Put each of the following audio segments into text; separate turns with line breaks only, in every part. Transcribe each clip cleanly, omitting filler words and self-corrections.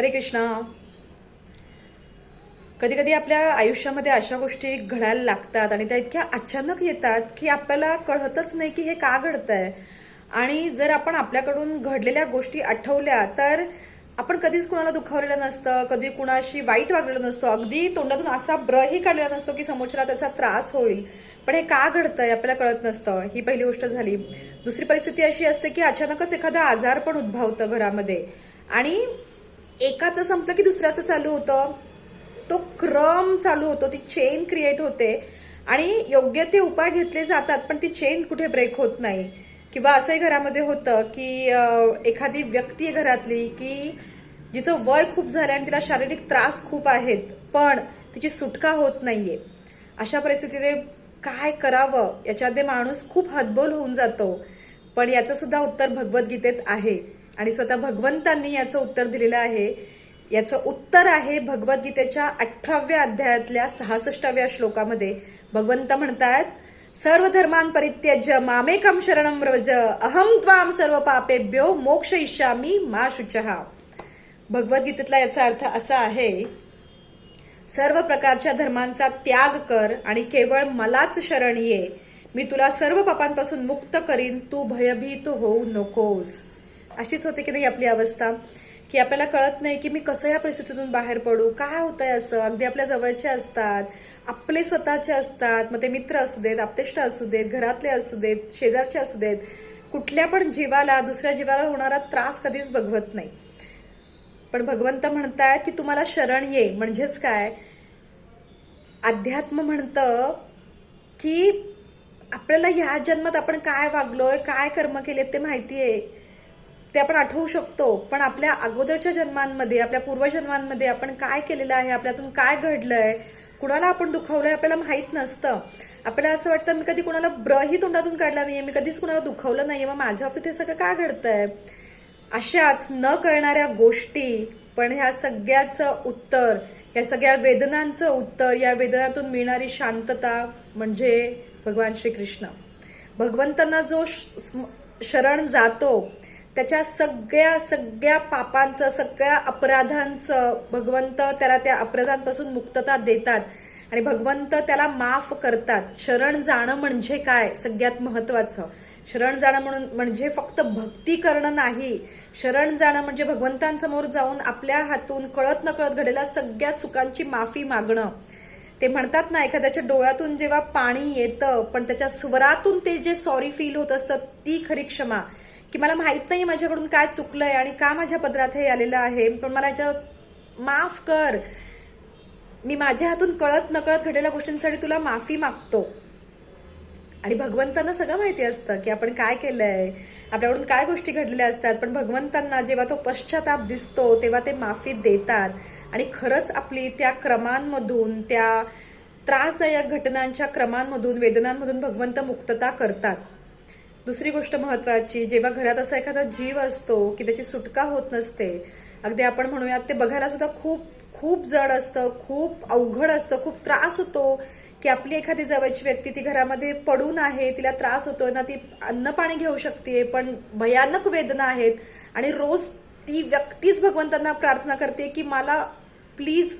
हरे कृष्णा. कधी कधी आपल्या आयुष्यामध्ये अशा गोष्टी घडायला लागतात आणि त्या इतक्या अचानक येतात की आपल्याला कळतच नाही की हे का घडतंय. आणि जर आपण आपल्याकडून घडलेल्या गोष्टी आठवल्या तर आपण कधीच कुणाला दुखावलेलं नसतं, कधी कुणाशी वाईट वागलेलं नसतो, अगदी तोंडातून असा ब्रही काढलेला नसतो की समोरच्याला त्याचा त्रास होईल. पण हे का घडतंय आपल्याला कळत नसतं. ही पहिली गोष्ट झाली. दुसरी परिस्थिती अशी असते की अचानकच एखादा आजार पण उद्भवतं घरामध्ये आणि एकाचं संपलं की दुसऱ्याचं चालू होतं. तो क्रम चालू होतो, ती चेन क्रिएट होते आणि योग्य ते उपाय घेतले जातात पण ती चेन कुठे ब्रेक होत नाही. किंवा असंही घरामध्ये होतं की एखादी व्यक्ती आहे घरातली की जिचं वय खूप झालंय आणि तिला शारीरिक त्रास खूप आहेत पण तिची सुटका होत नाहीये. अशा परिस्थितीत काय करावं याच्यामध्ये माणूस खूप हतबल होऊन जातो. पण याचं सुद्धा उत्तर भगवद्गीतेत आहे आणि स्वतः भगवंतांनी याचं उत्तर दिलेलं आहे. याचं उत्तर आहे भगवद्गीतेच्या 18व्या अध्यायातल्या 66व्या श्लोकामध्ये. भगवंत म्हणतात, सर्व धर्मान परित्यज्य मामेकम शरणम व्रज अहम त्वाम सर्व पापेभ्यो मोक्षयिष्यामि मा शुचः. भगवद्गीतेतला याचा अर्थ असा आहे, सर्व प्रकारच्या धर्मांचा त्याग कर आणि केवळ मलाच शरण ये. मी तुला सर्व पापांपासून मुक्त करीन, तू भयभीत होऊ नकोस. अशीच होते की नाही आपली अवस्था, की आपल्याला कळत नाही की मी कसं या परिस्थितीतून बाहेर पडू, काय होतंय असं. अगदी आपल्या जवळचे असतात, आपले स्वतःचे असतात, मग ते मित्र असू देत, आप्तेष्ट असू देत, घरातले असू देत, शेजारचे असू देत, कुठल्या पण जीवाला दुसऱ्या जीवाला होणारा त्रास कधीच बघवत नाही. पण भगवंत म्हणतायत की तुम्हाला शरण ये. म्हणजेच काय, अध्यात्म म्हणतं की आपल्याला ह्या जन्मात आपण काय वागलोय, काय कर्म केलेत ते माहितीये, ते आपण आठवू शकतो. पण आपल्या अगोदरच्या जन्मांमध्ये, आपल्या पूर्वजन्मांमध्ये आपण काय केलेलं आहे, आपल्यातून काय घडलंय, कुणाला आपण दुखावलंय आपल्याला माहित नसतं. आपल्याला असं वाटतं मी कधी कुणाला ब्रही तोंडातून काढला नाहीये, मी कधीच कुणाला दुखावलं नाहीये, मग माझ्या बाबतीत हे सगळं का घडतंय. अशाच न कळणाऱ्या गोष्टी. पण ह्या सगळ्याचं उत्तर, या सगळ्या वेदनांचं उत्तर, या वेदनातून मिळणारी शांतता म्हणजे भगवान श्रीकृष्ण. भगवंतांना जो शरण जातो त्याच्या सगळ्या पापांचं, सगळ्या अपराधांचं भगवंत त्याला त्या अपराधांपासून मुक्तता देतात आणि भगवंत त्याला माफ करतात. शरण जाणं म्हणजे काय, सगळ्यात महत्वाचं. शरण जाणं म्हणजे फक्त भक्ती करणं नाही. शरण जाणं म्हणजे भगवंतांसमोर जाऊन आपल्या हातून कळत नकळत घडलेल्या सगळ्या चुकांची माफी मागणं. ते म्हणतात ना, एखाद्याच्या डोळ्यातून जेव्हा पाणी येतं पण त्याच्या स्वरातून ते जे सॉरी फील होत असतं, ती खरी क्षमा. की मला माहित नाही माझ्याकडून काय चुकलंय आणि का माझ्या पदरात हे आलेलं आहे, पण मला याच्यात माफ कर. मी माझ्या हातून कळत नकळत घडलेल्या गोष्टींसाठी तुला माफी मागतो. आणि भगवंतांना सगळं माहिती असतं की आपण काय केलंय, आपल्याकडून काय गोष्टी घडलेल्या असतात. पण भगवंतांना जेव्हा तो पश्चाताप दिसतो तेव्हा ते माफी देतात आणि खरंच आपली त्या क्रमांमधून, त्या त्रासदायक घटनांच्या क्रमांमधून, वेदनांमधून भगवंत मुक्तता करतात. दुसरी गोष्ट महत्वाची, जेव्हा घरात असा एखादा जीव असतो की त्याची सुटका होत नसते, अगदी आपण म्हणूयात ते बघायला सुद्धा खूप खूप जड असतं, खूप अवघड असतं, खूप त्रास होतो की आपली एखादी जवळची व्यक्ती ती घरामध्ये पडून आहे, तिला त्रास होतोय ना, ती अन्न पाणी घेऊ शकते पण भयानक वेदना आहेत आणि रोज ती व्यक्तीच भगवंतांना प्रार्थना करते की मला प्लीज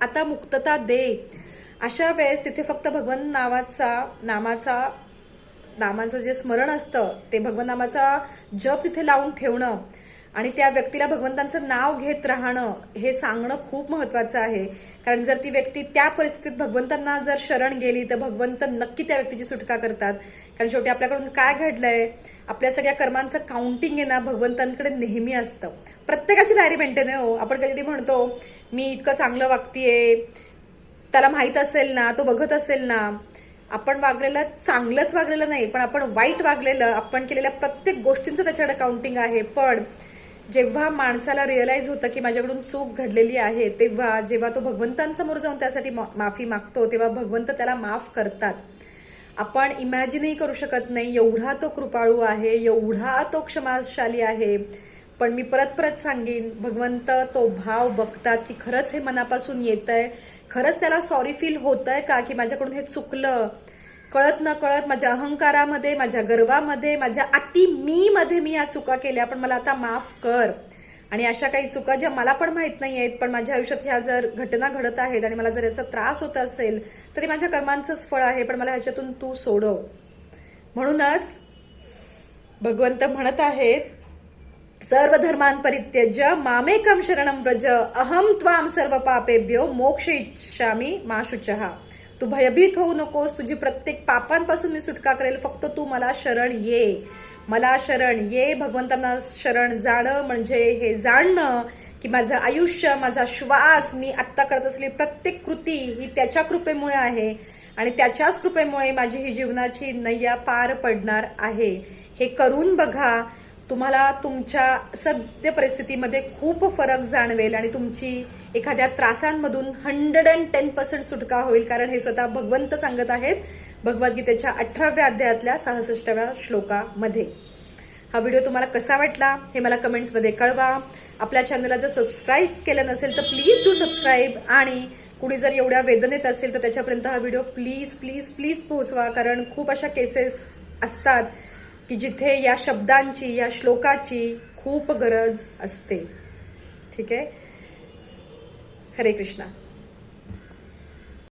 आता मुक्तता दे. अशा वेळेस तिथे फक्त भगवंत नामाचं जे स्मरण असतं, ते भगवंत नामाचा जप तिथे लावून ठेवणं आणि त्या व्यक्तीला भगवंतांचं नाव घेत राहणं, हे सांगणं खूप महत्वाचं आहे. कारण जर ती व्यक्ती त्या परिस्थितीत भगवंतांना जर शरण गेली तर भगवंत नक्की त्या व्यक्तीची सुटका करतात. कारण शेवटी आपल्याकडून काय घडलंय, आपल्या सगळ्या कर्मांचं काउंटिंग आहे ना, भगवंतांकडे नेहमी असतं. प्रत्येकाची डायरी मेंटेन आहे हो. आपण कधी म्हणतो मी इतकं चांगलं वागतीये, त्याला माहित असेल ना, तो बघत असेल ना. आपण वागलेलं चांगलंच वागलेलं नाही, पण आपण वाईट वागलेलं, आपण केलेल्या प्रत्येक गोष्टींचं त्याच्याकडे काउंटिंग आहे. पण जेव्हा माणसाला रिअलाइज होतं की माझ्याकडून चूक घडलेली आहे, तेव्हा जेव्हा तो भगवंतांसमोर जाऊन त्यासाठी माफी मागतो तेव्हा भगवंत त्याला माफ करतात. आपण इमॅजिनही करू शकत नाही एवढा तो कृपाळू आहे, एवढा तो क्षमाशाली आहे. पण मी परत परत सांगेन, भगवंत तो भाव बघतात की खरंच हे मनापासून येतंय, खरंच त्याला सॉरी फील होतंय का की माझ्याकडून हे चुकलं, कळत न कळत माझ्या अहंकारामध्ये, माझ्या गर्वामध्ये, माझ्या अति मी मध्ये मी या चुका केल्या, पण मला आता माफ कर. आणि अशा काही चुका ज्या मला पण माहित नाही आहेत, पण माझ्या आयुष्यात ह्या जर घटना घडत आहेत आणि मला जर याचा त्रास होत असेल तर ते माझ्या कर्मांचंच फळ आहे, पण मला ह्याच्यातून तू सोडव. म्हणूनच भगवंत म्हणत आहेत, सर्व धर्मान परित्यज्य मामेकम शरणम व्रज अहम त्वाम सर्व पापेभ्यो मोक्षयिष्यामि मा शुचः. तू भयभीत होऊ नकोस, तुझी प्रत्येक पापांपासून मी सुटका करेल, फक्त तू मला शरण ये, मला शरण ये. भगवंतांना शरण जाणं म्हणजे हे जाणणं की माझं आयुष्य, माझा श्वास, मी आत्ता करत असलेली प्रत्येक कृती ही त्याच्या कृपेमुळे आहे आणि त्याच्याच कृपेमुळे माझी ही जीवनाची नय्या पार पडणार आहे. हे करून बघा, तुम्हाला तुमच्या सद्य परिस्थितीमध्ये खूप फरक जाणवेल आणि तुमची एखाद्या त्रासांमधून 110% सुटका होईल. कारण हे स्वतः भगवंत सांगत आहेत भगवद्गीतेच्या 18व्या अध्यायातल्या 66व्या श्लोकामध्ये. हा व्हिडिओ तुम्हाला कसा वाटला हे मला कमेंट्समध्ये कळवा. आपल्या चॅनलला जर सबस्क्राईब केलं नसेल तर प्लीज डू सबस्क्राईब, आणि कुणी जर एवढ्या वेदनेत असेल तर त्याच्यापर्यंत हा व्हिडिओ प्लीज प्लीज प्लीज पोहोचवा. कारण खूप अशा केसेस असतात की जिथे या शब्दांची, या श्लोकाची खूप गरज असते. ठीक आहे. हरे कृष्णा.